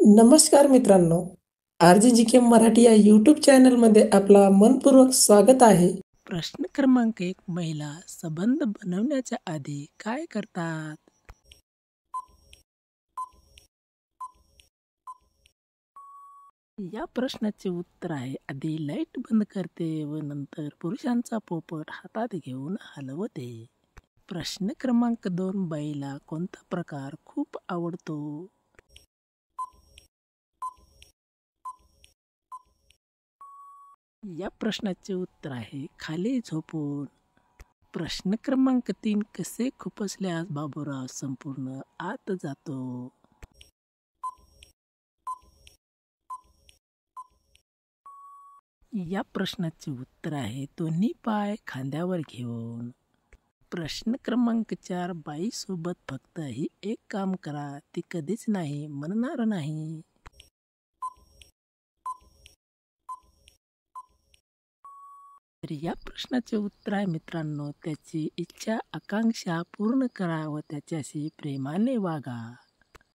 नमस्कार मित्रांनो, RJGK मराठी या यूट्यूब चॅनलमध्ये आपला मनपूर्वक स्वागत आहे. प्रश्न क्रमांक 1. महिला संबंध बनवण्याच्या आधी काय करतात? या प्रश्नाचे उत्तर आहे, आधी लाईट बंद करते व नंतर पुरुषांचा पोपट हातात घेऊन हलवते. प्रश्न क्रमांक 2. बाईला कोणता प्रकार खूप आवडतो? या प्रश्नाचे उत्तर आहे, खाली झोपून. प्रश्न क्रमांक 3. कसे खुपसल्यास बाबूराव संपूर्ण आत जातो? या प्रश्नाचे उत्तर आहे, दोन्ही पाय खांद्यावर घेऊन. प्रश्न क्रमांक 4. बाईसोबत फक्त ही एक काम करा, ती कधीच नाही म्हणणार नाही. तर या प्रश्नाचे उत्तर आहे मित्रांनो, त्याची इच्छा आकांक्षा पूर्ण करा व त्याच्याशी प्रेमाने वागा.